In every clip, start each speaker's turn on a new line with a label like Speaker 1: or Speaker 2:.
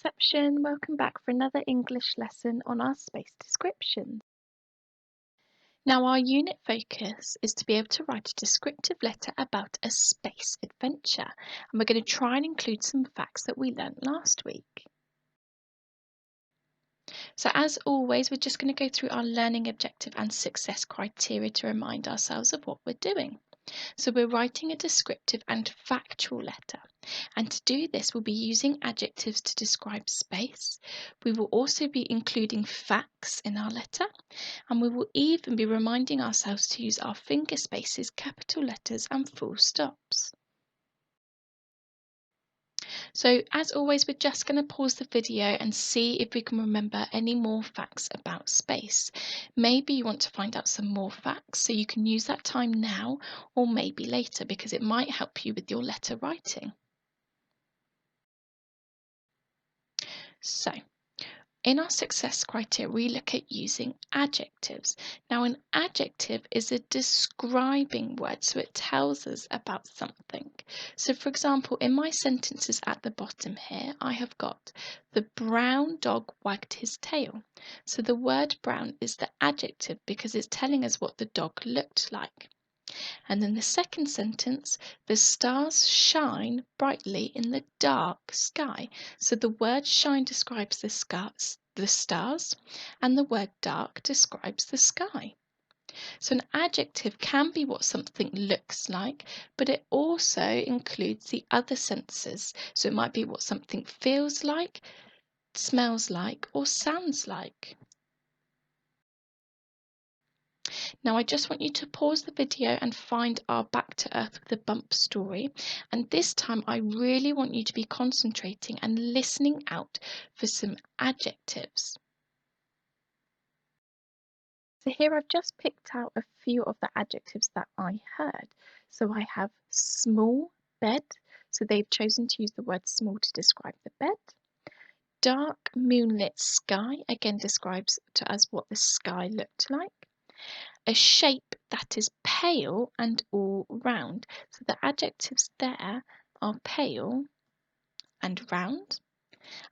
Speaker 1: reception. Welcome back for another English lesson on our space descriptions. Now, our unit focus is to be able to write a descriptive letter about a space adventure, and we're going to try and include some facts that we learnt last week. So, as always, we're just going to go through our learning objective and success criteria to remind ourselves of what we're doing. So we're writing a descriptive and factual letter. And to do this, we'll be using adjectives to describe space. We will also be including facts in our letter. And we will even be reminding ourselves to use our finger spaces, capital letters, and full stops. So as always, we're just going to pause the video and see if we can remember any more facts about space. Maybe you want to find out some more facts, so you can use that time now or maybe later because it might help you with your letter writing. So, in our success criteria, we look at using adjectives. Now, an adjective is a describing word, so it tells us about something. So, for example, in my sentences at the bottom here, I have got the brown dog wagged his tail. So the word brown is the adjective because it's telling us what the dog looked like. And then the second sentence, the stars shine brightly in the dark sky. So the word shine describes the stars, and the word dark describes the sky. So an adjective can be what something looks like, but it also includes the other senses. So it might be what something feels like, smells like, or sounds like. Now I just want you to pause the video and find our Back to Earth with the Bump story, and this time I really want you to be concentrating and listening out for some adjectives. So here I've just picked out a few of the adjectives that I heard. So I have small bed, so they've chosen to use the word small to describe the bed. Dark moonlit sky, again describes to us what the sky looked like. A shape that is pale and all round. So the adjectives there are pale and round.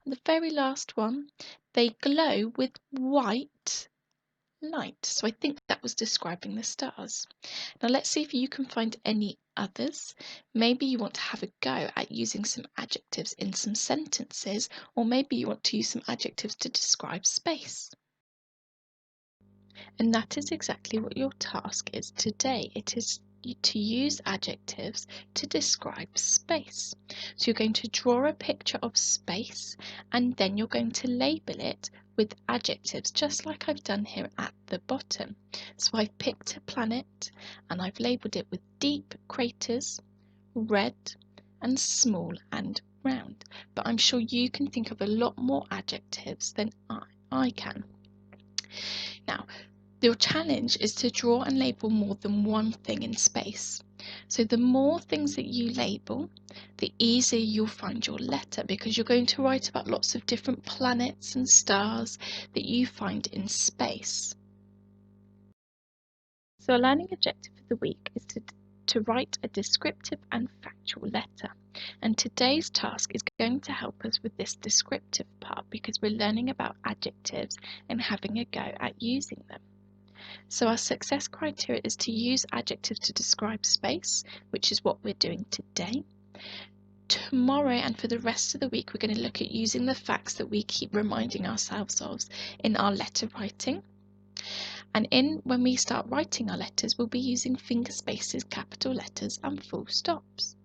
Speaker 1: And the very last one, they glow with white light. So I think that was describing the stars. Now let's see if you can find any others. Maybe you want to have a go at using some adjectives in some sentences, or maybe you want to use some adjectives to describe space. And that is exactly what your task is today. It is to use adjectives to describe space. So you're going to draw a picture of space and then you're going to label it with adjectives, just like I've done here at the bottom. So I've picked a planet and I've labelled it with deep craters, red, and small and round. But I'm sure you can think of a lot more adjectives than I can. Now, your challenge is to draw and label more than one thing in space. So the more things that you label, the easier you'll find your letter because you're going to write about lots of different planets and stars that you find in space. So a learning objective for the week is to write a descriptive and factual letter. And today's task is going to help us with this descriptive part because we're learning about adjectives and having a go at using them. So our success criteria is to use adjectives to describe space, which is what we're doing today. Tomorrow and for the rest of the week, we're going to look at using the facts that we keep reminding ourselves of in our letter writing. And when we start writing our letters, we'll be using finger spaces, capital letters, and full stops.